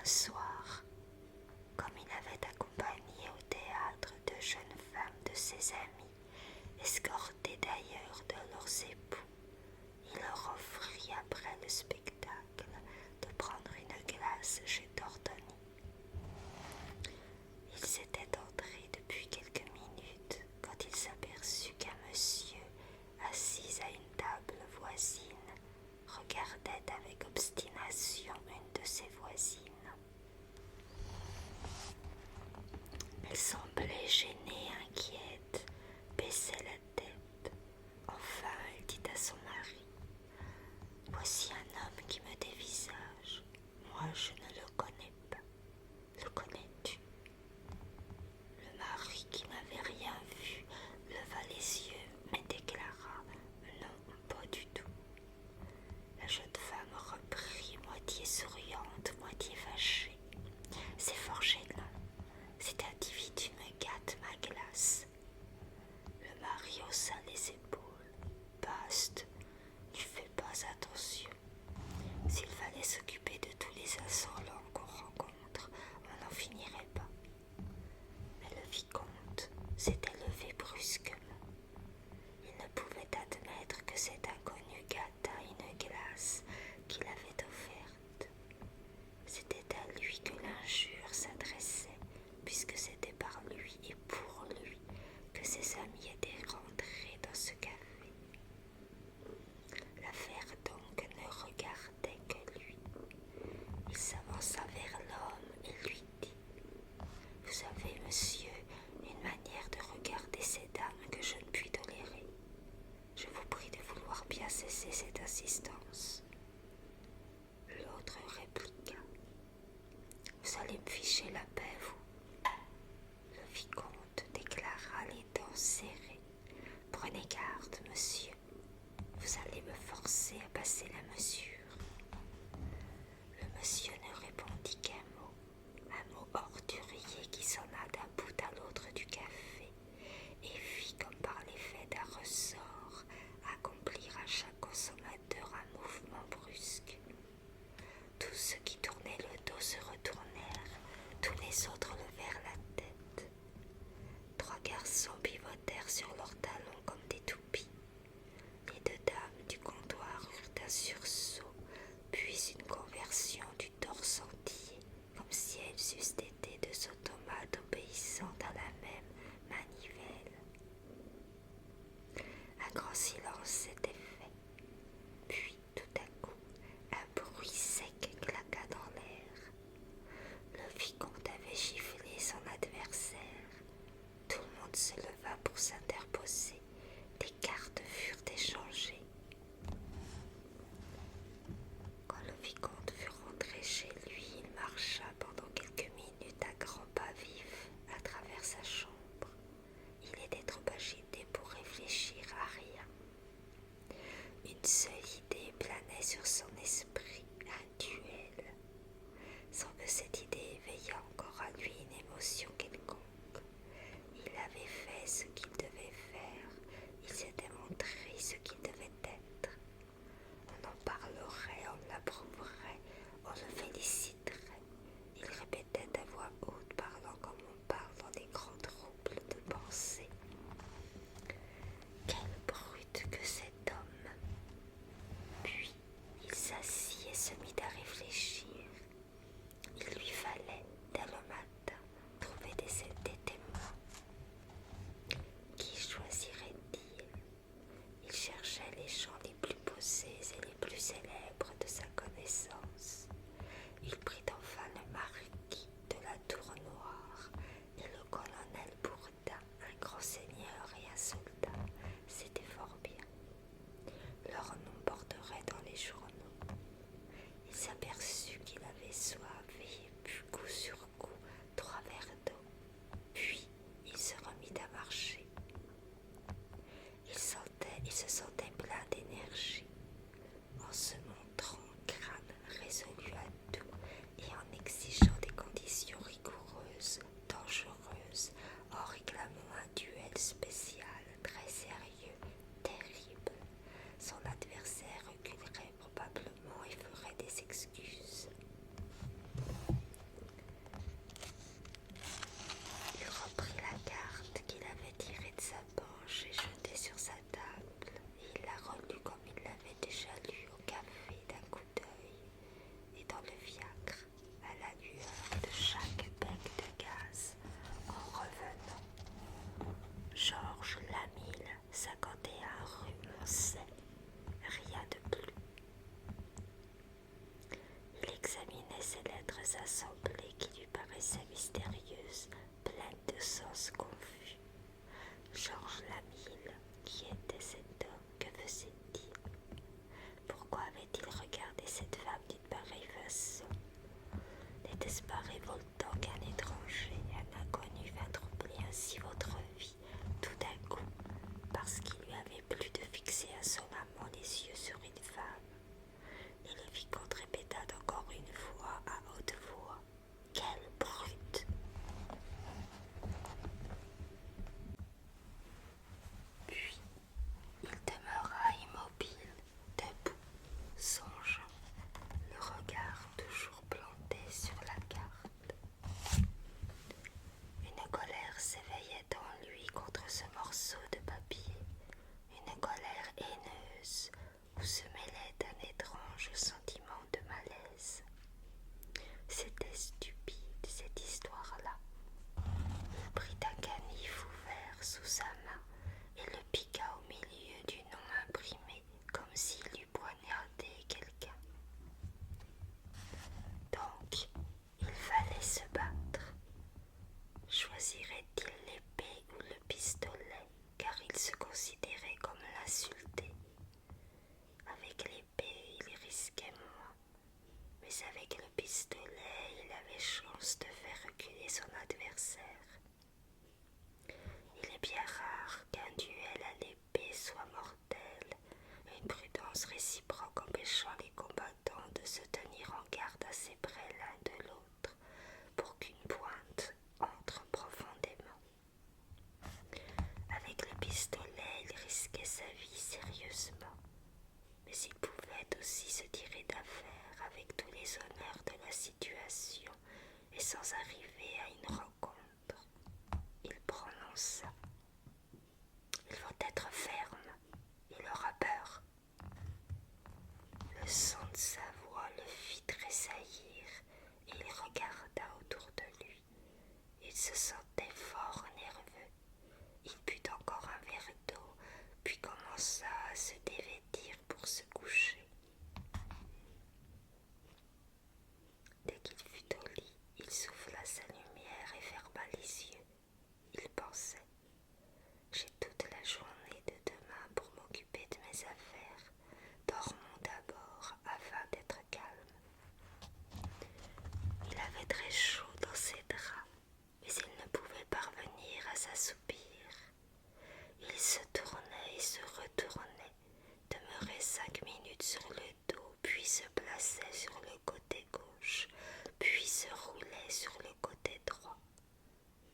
Un soir, comme il avait accompagné au théâtre deux jeunes femmes de ses amis, escortées d'ailleurs de leurs époux, il leur offrit après le spectacle de prendre une glace chez Tortoni. Ils étaient entrés depuis quelques minutes quand il s'aperçut qu'un monsieur, assis à une table voisine, regardait avec obstination une de ses voisines. Elle semblait gênée, inquiète, baissait la tête. Enfin, elle dit à son mari: « Voici un homme qui me dévisage. Moi, je ne le connais pas. Le connais-tu » Le mari, qui n'avait rien vu, leva les yeux, mais déclara: « Non, pas du tout. » La jeune femme reprit, moitié souriante, moitié fâchée: « C'est fort gênant. Cet individu me gâte ma glace. » Le mari haussa les épaules. « Bast, tu fais pas attention. S'il fallait s'occuper de tous les insolents qu'on rencontre, on n'en finirait pas. » Mais le vicomte s'était levé brusquement. Il ne pouvait admettre que cet inconnu gâtât une glace qu'il avait offerte. C'était à lui que l'injure s'adressait, puisque c'était par lui et pour lui que ses amis étaient rentrés dans ce café. L'affaire donc ne regardait que lui. Il s'avança vers l'homme et lui dit: « Vous avez, monsieur, une manière de regarder ces dames que je ne puis tolérer. Je vous prie de vouloir bien cesser cette insistance. » L'autre répliqua: « Vous allez me ficher la paix, vous. » Le vicomte déclara, les dents serrées: « Prenez garde, monsieur. Vous allez me forcer à passer la mesure. » Le monsieur ne répondit qu'un mot ordurier qui sonna d'un bout à l'autre du café et fit, comme par l'effet d'un ressort, accomplir à chaque consommateur un mouvement brusque. Tous ceux qui tournaient le dos se retournèrent, tous les autres levèrent la tête. Trois garçons pivotèrent sur leurs talons comme des toupies. Les deux dames du comptoir eurent un sursaut, puis une conversion du torse entier, comme si elles eussent été deux automates obéissant à la même manivelle. Un grand silence s'était fait. Puis, tout à coup, un bruit sec claqua dans déchirait ces lettres assemblées qui lui paraissaient mystérieuses, pleines de sens confus. Georges Lamille, qui était cet homme? Que faisait-il? Pourquoi avait-il regardé cette femme d'une pareille façon? N'était-ce pas révoltant qu'un étranger, un inconnu vint troubler ainsi votre vie, tout d'un coup, parce qu'il lui avait plu de fixer insolemment les yeux sur une femme? Et le vicomte répéta encore une fois à haute voix: quelle brute! Puis il demeura immobile, debout, songeant, le regard toujours planté sur la carte. Une colère s'éveillait en lui contre ce morceau de papier, une colère haineuse où se mêlait un étrange sentiment de malaise. C'était stupide, cette histoire-là. Il prit un canif ouvert sous sa main et le piqua au milieu du nom imprimé, comme s'il eût poignardé quelqu'un. Donc, il fallait se battre. Choisirait-il l'épée ou le pistolet, car il se considérait comme l'insulté? Avec l'épée, il risquait moins, mais avec le pistolet, il avait chance de faire reculer son adversaire. Il est bien rare qu'un duel à l'épée soit mortel, une prudence réciproque empêchant les combattants de se tenir en garde assez près l'un de l'autre pour qu'une pointe entre profondément. Avec le pistolet, il risquait sa vie sérieusement, mais il pouvait aussi se tirer d'affaire avec tous les honneurs de la situation et sans arriver à une rencontre. Il prononça: il faut être ferme, il aura peur. Le son de sa voix le fit tressaillir et il regarda autour de lui. Il se sentait fort nerveux. Il but encore un verre d'eau, puis commença à se dévêtir pour se coucher. Dès qu'il fut au lit, il souffla sa lumière et ferma les yeux. Il pensait: j'ai toute la journée de demain pour m'occuper de mes affaires. Dormons d'abord afin d'être calme. Il avait très chaud dans ses draps, mais il ne pouvait parvenir à s'assoupir. Il se tournait et se retournait, demeurait 5 minutes sur le dos, puis se plaçait sur le côté gauche, puis se roulait sur le côté droit.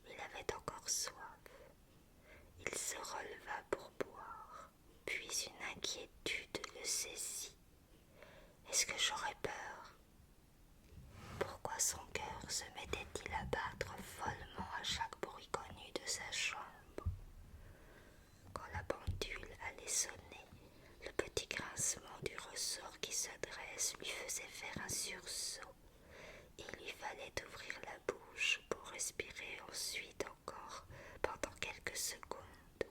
Il avait encore soif. Il se releva pour boire, puis une inquiétude le saisit. Est-ce que j'aurais peur? Pourquoi son cœur se mettait-il à battre follement à chaque bruit connu de sa chambre? Quand la pendule allait sonner, le petit grincement du ressort qui se dresse lui faisait faire un sursaut. Il lui fallait ouvrir la bouche pour respirer ensuite encore pendant quelques secondes,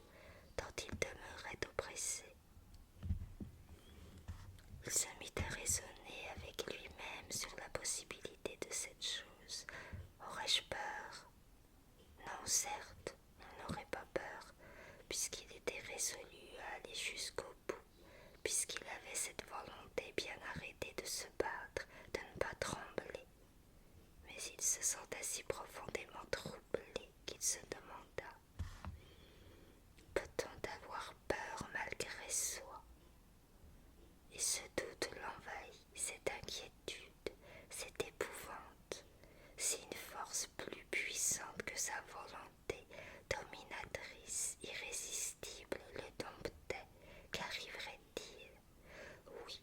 tant il demeurait oppressé. Il se mit à raisonner avec lui-même sur la possibilité de cette chose. Aurais-je peur? Non, certes, il n'aurait pas peur, puisqu'il était résolu à aller jusqu'au bout, puisqu'il avait cette volonté bien arrêtée de se battre, de ne pas trembler. Mais il se sentait si profondément troublé qu'il se demanda: peut-on avoir peur malgré soi? Et ce doute l'envahit, cette inquiétude, cette épouvante. Si une force plus puissante que sa volonté, dominatrice, irrésistible, le domptait, qu'arriverait-il? Oui,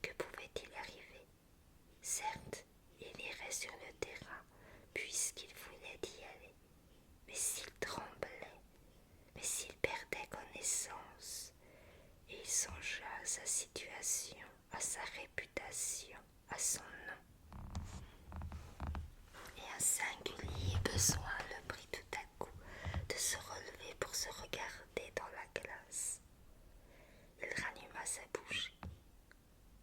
que pouvait-il arriver? Certes, il irait sur le terrain, puisqu'il voulait y aller. Mais s'il tremblait, mais s'il perdait connaissance, et il songea à sa situation, à sa réputation, à son nom. Et un singulier besoin le prit tout à coup de se relever pour se regarder dans la glace. Il ralluma sa bougie.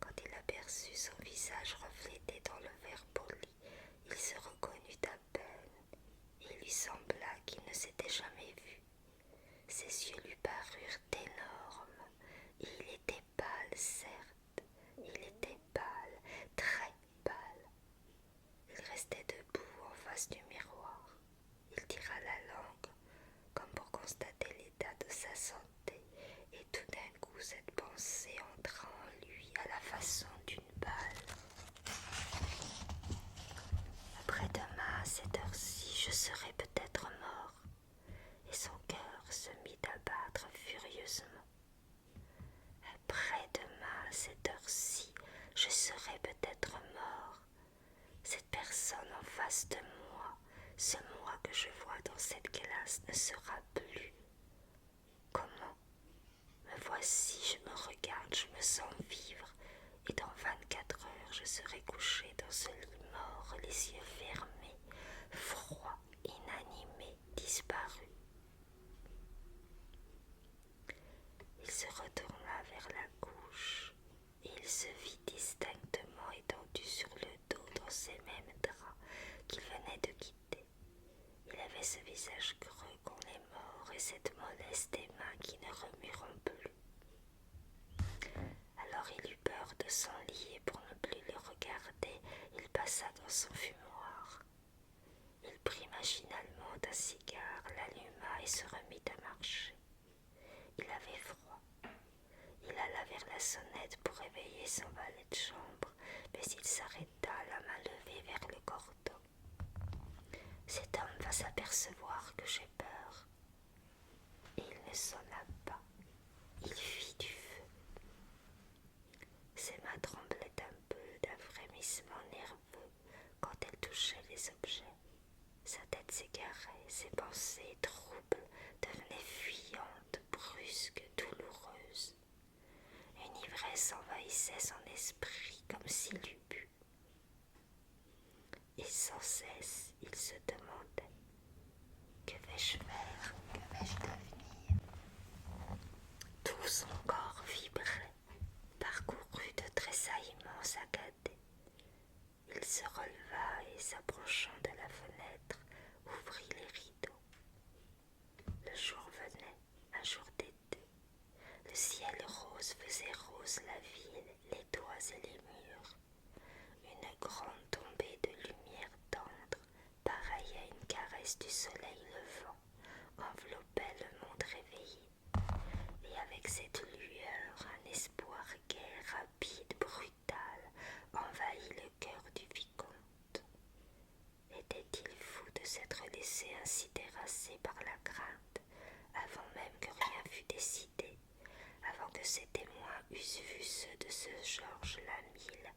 Quand il aperçut son visage reflété dans le verre poli, face du miroir. Il tira la langue comme pour constater l'état de sa santé, et tout d'un coup cette pensée entra en lui à la façon d'une balle. Après-demain, à cette heure-ci, je serai peut-être mort, et son cœur se mit à battre furieusement. Après-demain, à cette heure-ci, je serai peut-être mort. Cette personne en face de moi, ce moi que je vois dans cette glace ne sera plus. Comment? Me voici, je me regarde, je me sens vivre, et dans 24 heures, je serai couché dans ce lit mort, les yeux fermés, froid, inanimé, disparu. Il se retourna vers la couche, et il se vit distinctement étendu sur le dos dans ces mêmes draps qu'il venait de quitter. Il avait ce visage creux qu'ont les morts et cette mollesse des mains qui ne remueront plus. Alors il eut peur de s'enlier pour ne plus le regarder. Il passa dans son fumoir. Il prit machinalement un cigare, l'alluma et se remit à marcher. Il avait froid. Il alla vers la sonnette pour réveiller son valet de chambre, mais il s'arrêta, la main levée vers le cordon. Cet homme va s'apercevoir que j'ai peur. Et il ne sonna pas. Il fit du feu. Ses mains tremblaient un peu d'un frémissement nerveux quand elle touchait les objets. Sa tête s'égarait, ses pensées troubles devenaient fuyantes, brusques, douloureuses. Une ivresse envahissait son esprit comme s'il eût bu. Et sans cesse, il se demandait: que vais-je faire? Que vais-je devenir? Tout son corps vibrait, parcouru de tressaillements saccadés. Il se releva et, s'approchant de la fenêtre, ouvrit les rideaux. Le jour venait, un jour d'été. Le ciel rose faisait rose la ville, les toits et les murs. Une grande tombée de lumière tendre, pareille à une caresse du soleil levant, enveloppait le monde réveillé. Et avec cette lueur, un espoir gai, rapide, brutal, envahit le cœur du vicomte. Était-il fou de s'être laissé ainsi terrasser par la crainte, avant même que rien fût décidé, avant que ses témoins eussent vu ceux de ce Georges Lamille,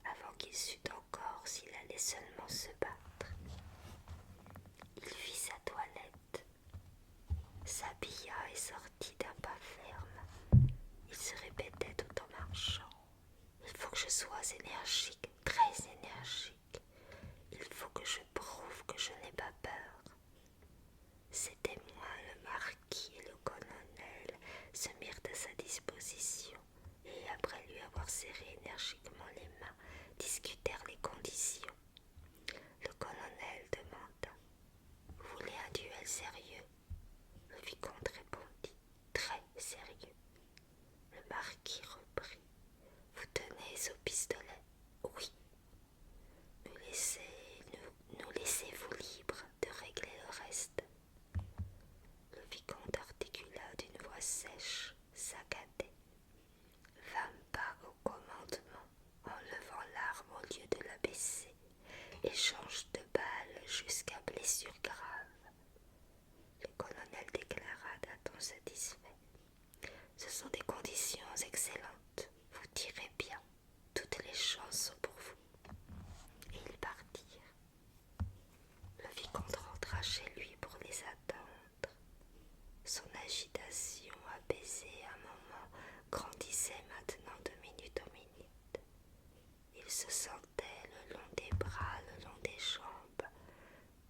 avant qu'il sût encore s'il allait seulement se battre? Il fit sa toilette, s'habilla et sortit d'un pas ferme. Il se répétait tout en marchant: il faut que je sois énergique, très énergique. Il faut que je prouve que je n'ai pas peur. Ses témoins, le marquis et le colonel, se mirent à sa disposition et, après lui avoir serré énergiquement les mains, discutèrent les conditions. Le colonel demanda: vous voulez un duel sérieux? Le vicomte répondit: très sérieux. Le marquis reprit: vous tenez au pistolet? Oui. Nous laissez-vous libre de régler le reste. Le vicomte articula d'une voix sèche, saccadée: 20 pas au commandement, en levant l'arme au lieu de la baisser, échange de balles jusqu'à blessure grave. Le colonel déclara d'un ton satisfait: ce sont des conditions excellentes, vous tirez bien, toutes les chances sont pour vous. Et ils partirent. Le vicomte rentra chez lui pour les attendre. Son agitation, apaisée un moment, grandissait maintenant de minute en minute. Il se sentait le long des bras, le long des jambes,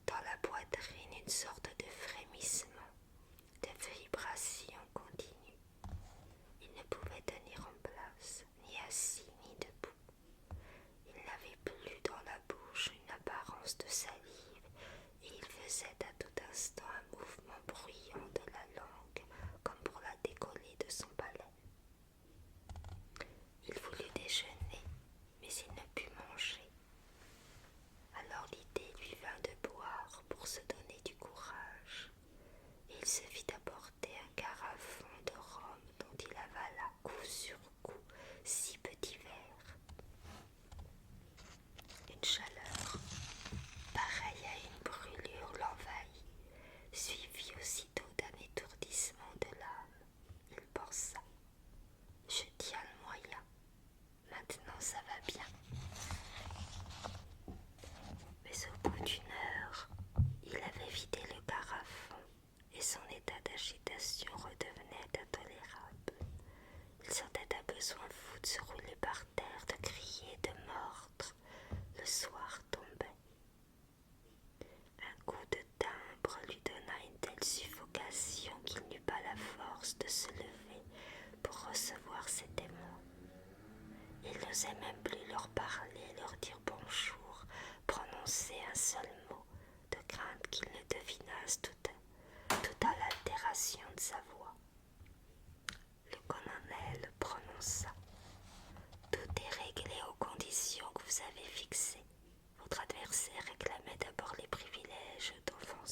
dans la poitrine, une sorte de frémissement, de vibration continue. Il ne pouvait tenir en place, ni assis, ni debout. Il n'avait plus dans la bouche une apparence de salive, et il faisait à tout instant un mouvement bruyant de la langue, comme pour la décoller de son palais. Il voulut déjeuner, mais il ne put manger. Alors l'idée lui vint de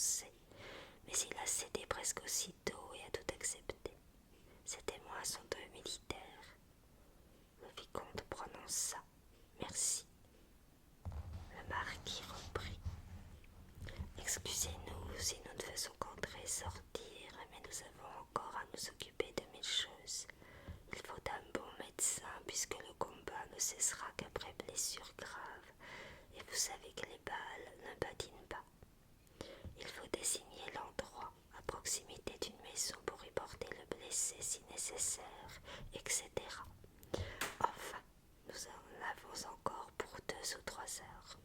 pensée, mais il a cédé presque aussitôt et a tout accepté. C'est témoin sont deux militaires. Le vicomte prononça « Merci ». Le marquis reprit « Excusez-nous si nous ne faisons qu'entrer et sortir, mais nous avons encore à nous occuper de mille choses. Il faut un bon médecin puisque le combat ne cessera qu'après blessure grave, et vous savez que les balles ne badinent pas. Il faut désigner l'endroit à proximité d'une maison pour y porter le blessé si nécessaire, etc. Enfin, nous en avons encore pour 2 ou 3 heures. »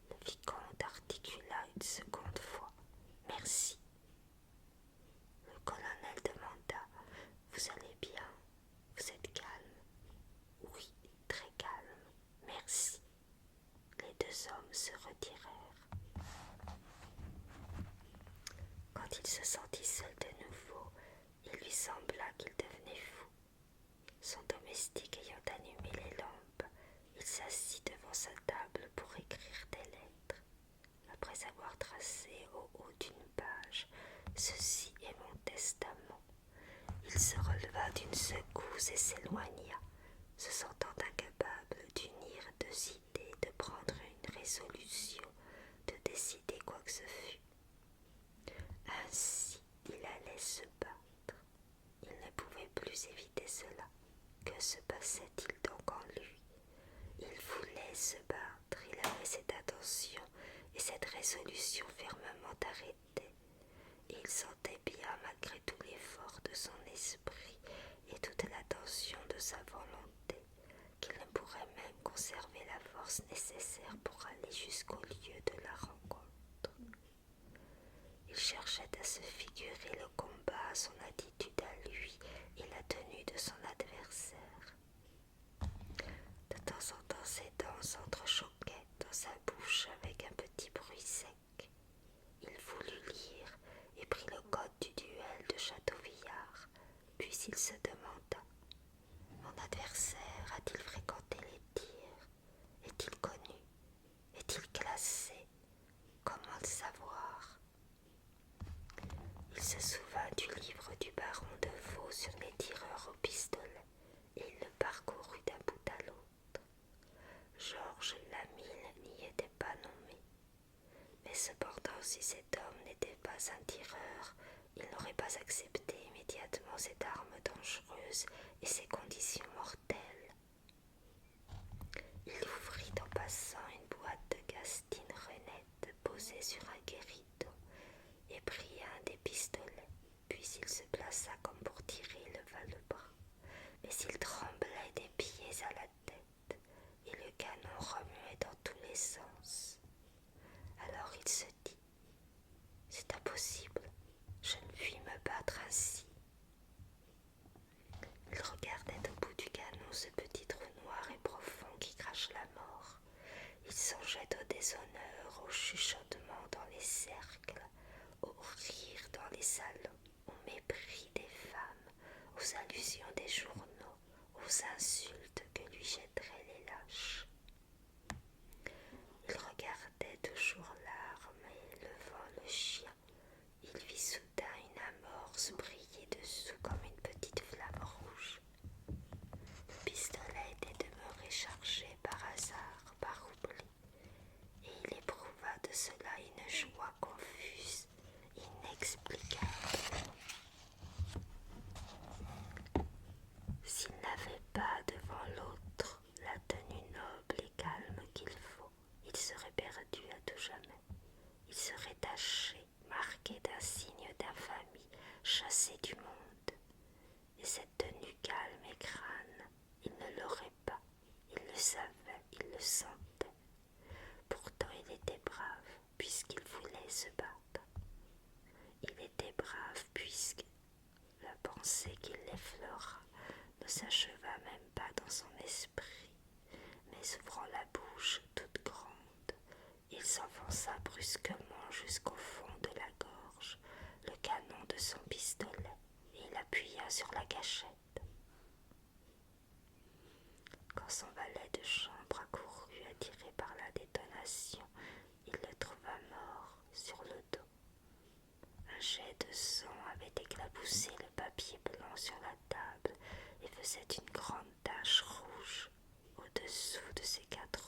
Le vicomte articula une seconde fois « Merci ». Le colonel demanda « Vous allez bien? Vous êtes calme? » « Oui, très calme, merci. » Les 2 hommes se retirèrent. Quand il se sentit seul de nouveau, il lui sembla qu'il devenait fou. Son domestique ayant allumé les lampes, il s'assit devant sa table pour écrire des lettres. Après avoir tracé au haut d'une page « Ceci est mon testament », il se releva d'une secousse et s'éloigna, se sentant incapable d'unir 2 idées, de prendre une résolution, de décider quoi que ce fût. Ainsi, il allait se battre. Il ne pouvait plus éviter cela. Que se passait-il donc en lui? Il voulait se battre, il avait cette attention et cette résolution fermement arrêtée, et il sentait bien, malgré tout l'effort de son esprit et toute l'attention de sa volonté, qu'il ne pourrait même conserver la force nécessaire pour aller jusqu'au lieu de la rencontre. Il cherchait à se figurer le combat, son attitude à lui et la tenue de son adversaire. De temps en temps, ses dents s'entrechoquaient dans sa bouche avec un petit bruit sec. Il voulut lire et prit le code du duel de Châteauvillard, puis il se demanda « Mon adversaire a-t-il fréquenté les tirs? Est-il connu? Est-il classé? Comment le savoir ?» Il se souvint du livre du baron de Vaux sur les tireurs au pistolet, et il le parcourut d'un bout à l'autre. Georges Lamille n'y était pas nommé. Mais cependant, si cet homme n'était pas un tireur, il n'aurait pas accepté immédiatement cette arme dangereuse et ces conditions mortelles. Il ouvrit en passant une boîte de gastine renette posée sur un guéridon et prit un des pistolets, puis il se plaça comme pour tirer le bras. Mais il tremblait des pieds à la tête, et le canon remuait dans tous les sens. Alors il se dit « C'est impossible, je ne puis me battre ainsi. » Il regardait au bout du canon ce petit trou noir et profond qui crache la mort. Il songeait au déshonneur, au chuchotement dans les cercles, au rire dans les salons, au mépris des femmes, aux allusions des journaux, aux insultes que lui jetteraient les lâches. Il regardait toujours l'arme et levant le chien, il vit soudain une amorce briller dessous comme une petite flamme rouge. Le pistolet était demeuré chargé par hasard, par oubli, et il éprouva de cela une joie confuse, inexplicable. S'il n'avait pas devant l'autre la tenue noble et calme qu'il faut, il serait perdu à tout jamais. Il serait taché, marqué d'un signe d'infamie, chassé du monde. Et cette tenue calme et crâne, il ne l'aurait pas. Il le savait, il le sentait. Pourtant il était brave, puisqu'il voulait se battre. Il était brave, puisque la pensée qui l'effleura ne s'acheva même pas dans son esprit, mais ouvrant la bouche toute grande, il s'enfonça brusquement jusqu'au fond de la gorge le canon de son pistolet et il appuya sur la gâchette. Quand son valet de chambre accourut attiré par la détonation, il le trouva mort sur le dos, éclaboussait le papier blanc sur la table et faisait une grande tache rouge au-dessous de ses 4